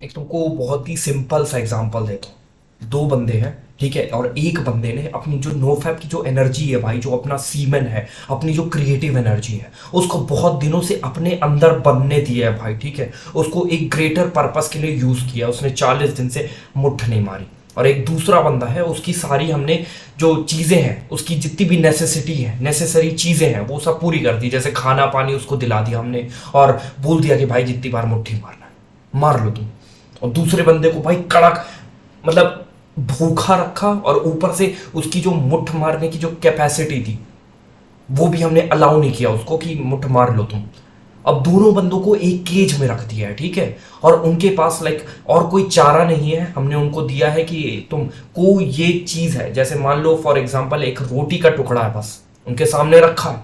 एक तुमको बहुत ही सिंपल सा एग्जांपल देता हूँ। दो बंदे हैं, ठीक है, और एक बंदे ने अपनी जो नोफैप की जो एनर्जी है भाई, जो अपना सीमेन है, अपनी जो क्रिएटिव एनर्जी है, उसको बहुत दिनों से अपने अंदर बनने दिया है भाई, ठीक है। उसको एक ग्रेटर पर्पस के लिए यूज किया, उसने 40 दिन से मुट्ठ नहीं मारी। और एक दूसरा बंदा है, उसकी सारी हमने जो चीज़ें हैं, उसकी जितनी भी नेसेसिटी है, नेसेसरी चीज़ें हैं, वो सब पूरी कर दी। जैसे खाना पानी उसको दिला दिया हमने, और बोल दिया कि भाई जितनी बार मुट्ठी मारना है मार लो तुम। और दूसरे बंदे को भाई कड़क, मतलब भूखा रखा, और ऊपर से उसकी जो मुट्ठ मारने की जो कैपेसिटी थी वो भी हमने अलाउ नहीं किया उसको कि मुट्ठ मार लो तुम। अब दोनों बंदों को एक केज में रख दिया है, ठीक है। और उनके पास लाइक और कोई चारा नहीं है। हमने उनको दिया है कि तुम को ये चीज है, जैसे मान लो फॉर एग्जांपल एक रोटी का टुकड़ा है, बस उनके सामने रखा है,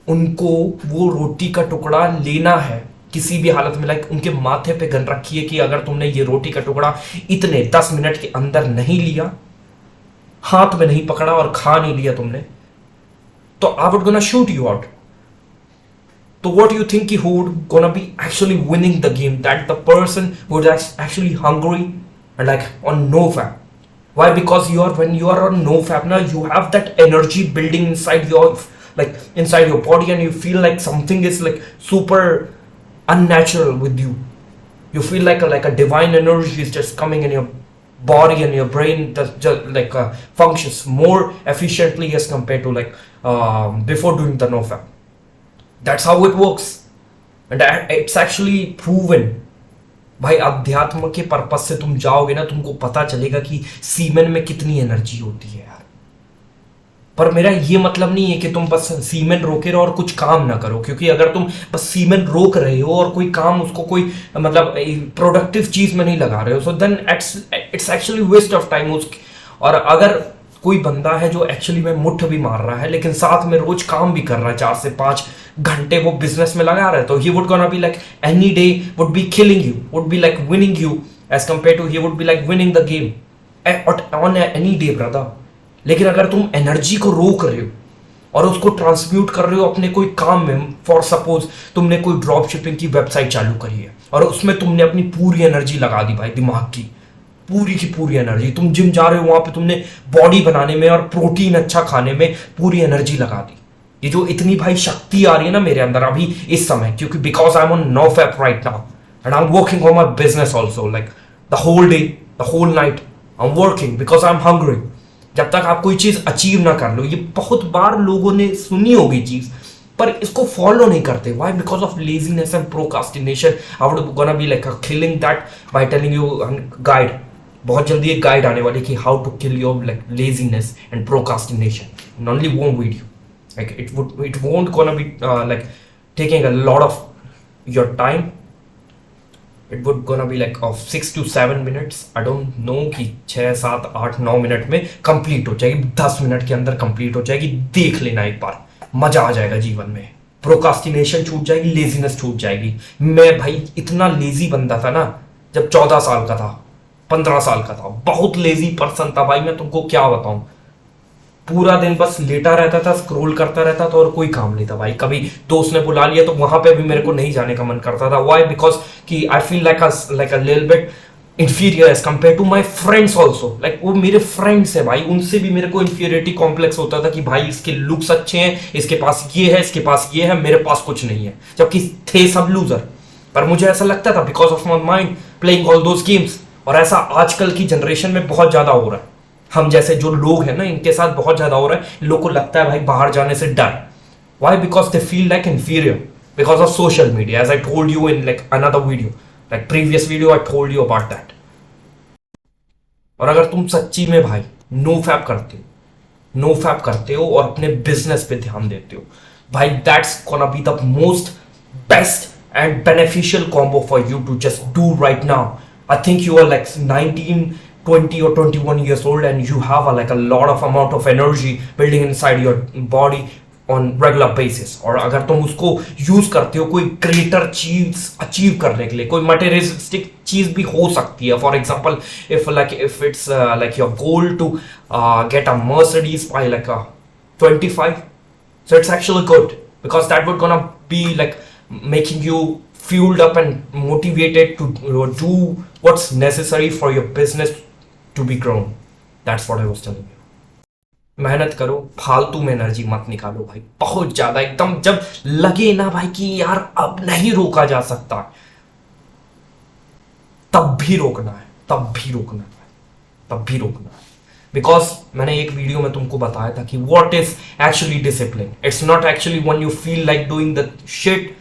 उनको वो रोटी का टुकड़ा लेना है किसी भी हालत में। लाइक उनके माथे पे गन रखी है कि अगर तुमने ये रोटी का टुकड़ा इतने 10 मिनट के अंदर नहीं लिया, हाथ में नहीं पकड़ा और खा नहीं लिया तुमने, तो आई would gonna shoot you out. तो what do you think who would gonna be actually winning the game? That the person who is actually hungry and like on no fap. Why? Because you are, when you are on no fap now, you have that energy building inside your, like inside your body, and you feel like something is like super unnatural with you. You feel like a divine energy is just coming in your body, and your brain does just like functions more efficiently as compared to like before doing the no fap. That's how it works, and it's actually proven. भाई अध्यात्म के purpose से तुम जाओगे ना, तुमको पता चलेगा कि सीमेन में कितनी एनर्जी होती है यार। पर मेरा ये मतलब नहीं है कि तुम बस सीमेन रोके रहो और कुछ काम ना करो, क्योंकि अगर तुम बस सीमेन रोक रहे हो और कोई काम उसको कोई मतलब प्रोडक्टिव चीज में नहीं लगा रहे हो, so then it's actually waste of time उसकी। और अगर कोई बंदा है जो एक्चुअली में मुट्ठ भी मार रहा है लेकिन साथ में रोज काम भी कर रहा है, 4 से 5 घंटे वो बिजनेस में लगा रहा है, तो he would gonna be like any day would be killing you, would be like winning you, as compare to he would be like winning the game on any day brother. लेकिन अगर तुम energy को रोक रहे हो और उसको transmute कर रहे हो अपने कोई काम में, फॉर सपोज तुमने कोई ड्रॉप शिपिंग की वेबसाइट चालू करी है और उसमें तुमने अपनी पूरी एनर्जी लगा दी भाई, दिमाग की पूरी एनर्जी, तुम जिम जा रहे हो वहां पे तुमने बॉडी बनाने में और प्रोटीन अच्छा खाने में पूरी एनर्जी लगा दी। ये जो इतनी भाई शक्ति आ रही है ना मेरे अंदर अभी इस समय, क्योंकि because I am on no fap right now and I am working on my business also, like the whole day, the whole night I am working because I am hungry. जब तक आप कोई चीज अचीव ना कर लो, ये बहुत बार लोगों ने सुनी होगी चीज, पर इसको फॉलो नहीं करते। Why? Because of laziness and procrastination. I would gonna be like killing that by telling you guide. बहुत जल्दी एक गाइड आने वाली कि how to kill your like laziness and procrastination in only one video. Like it won't gonna be like taking a lot of your time. It would gonna be like of 6 to 7 minutes. I don't know कि 6 7 8 9 minute में complete हो जाएगी, 10 minute के अंदर complete हो जाएगी। देख लेना एक बार, मजा आ जाएगा जीवन में। प्रोकास्टिनेशन छूट जाएगी, लेजीनेस छूट जाएगी। मैं भाई इतना लेजी बंदा था ना जब 14 साल का था, 15 साल का था, बहुत लेजी पर्सन था भाई। मैं तुमको क्या बताऊं, पूरा दिन बस लेटा रहता था, स्क्रॉल करता रहता था और कोई काम नहीं था भाई। कभी दोस्त ने बुला लिया तो वहां पे भी मेरे को नहीं जाने का मन करता था। व्हाई? बिकॉज कि I feel like a little bit inferior as compare to my friends also. Like वो मेरे फ्रेंड्स है भाई, उनसे भी मेरे को इंफीरियरिटी कॉम्प्लेक्स होता था कि भाई इसके लुक्स अच्छे हैं, इसके पास ये है, इसके पास ये है, मेरे पास कुछ नहीं है, जबकि थे सब लूजर। पर मुझे ऐसा लगता था because of my mind playing all those games. और ऐसा आजकल की जनरेशन में बहुत ज्यादा हो रहा है। हम जैसे जो लोग हैं ना, इनके साथ बहुत ज्यादा हो रहा है। इन लोग को लगता है भाई बाहर जाने से डर। Why? Because they feel like inferior because of social media, as I told you in like another video, like previous video I told you about that. और अगर तुम सच्ची में भाई नो फैप करते हो, नो फैप करते हो और अपने बिजनेस पे ध्यान देते हो भाई, that's gonna be the most best and beneficial combo for you to just do right now. I think you are like 19, 20 or 21 years old and you have like a lot of amount of energy building inside your body on regular basis. और अगर तुम उसको use करते हो कोई greater चीज achieve करने के लिए, कोई मटेरियलिस्टिक चीज भी हो सकती है। For example if it's like your goal to get a Mercedes by like a 25, so it's actually good because that would gonna be like making you fueled up and motivated to do what's necessary for your business to be grown. That's what I was telling you. मेहनत करो, फालतू में energy मत निकालो भाई, बहुत ज्यादा एकदम जब लगे ना भाई कि यार अब नहीं रोका जा सकता, तब भी रोकना है, तब भी रोकना है, तब भी रोकना है। बिकॉज मैंने एक वीडियो में तुमको बताया था कि what is actually discipline. It's not actually when you feel like doing the shit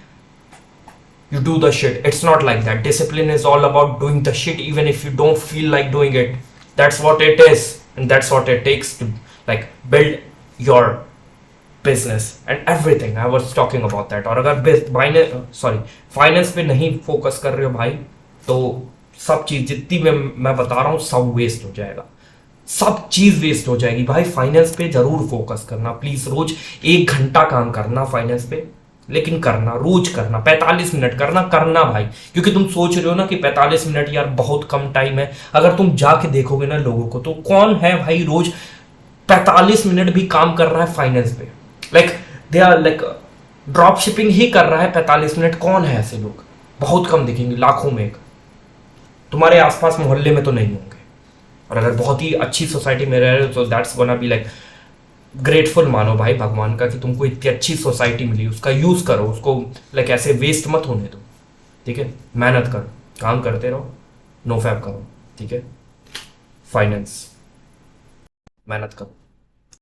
you do the shit. It's not like that. Discipline is all about doing the shit even if you don't feel like doing it. That's what it is, and that's what it takes to like build your business and everything. I was talking about that. और अगर finance पे नहीं focus कर रहे हो भाई, तो सब चीज जितनी मैं बता रहा हूँ सब वेस्ट हो जाएगा, सब चीज वेस्ट हो जाएगी भाई। फाइनेंस पे जरूर फोकस करना प्लीज। रोज 1 घंटा काम करना फाइनेंस पे, लेकिन करना, रोज करना, 45 मिनट करना भाई। क्योंकि तुम सोच रहे हो ना कि 45 मिनट यार बहुत कम टाइम है, अगर तुम जाके देखोगे ना लोगों को, तो कौन है भाई रोज 45 मिनट भी काम कर रहा है फाइनेंस पे? Like they are like drop shipping ही कर रहा है 45 मिनट। कौन है ऐसे लोग? बहुत कम दिखेंगे, लाखों में एक। तुम्हारे आसपास मोहल्ले में तो नहीं होंगे। और अगर बहुत ही अच्छी सोसाइटी में रह रहे हो तो that's gonna be like grateful मानो भाई भगवान का कि तुमको इतनी अच्छी सोसाइटी मिली, उसका यूज करो, उसको लाइक ऐसे वेस्ट मत होने दो, ठीक है? मेहनत करो, काम करते रहो, नो फैप करो, ठीक है? फाइनेंस, मेहनत करो।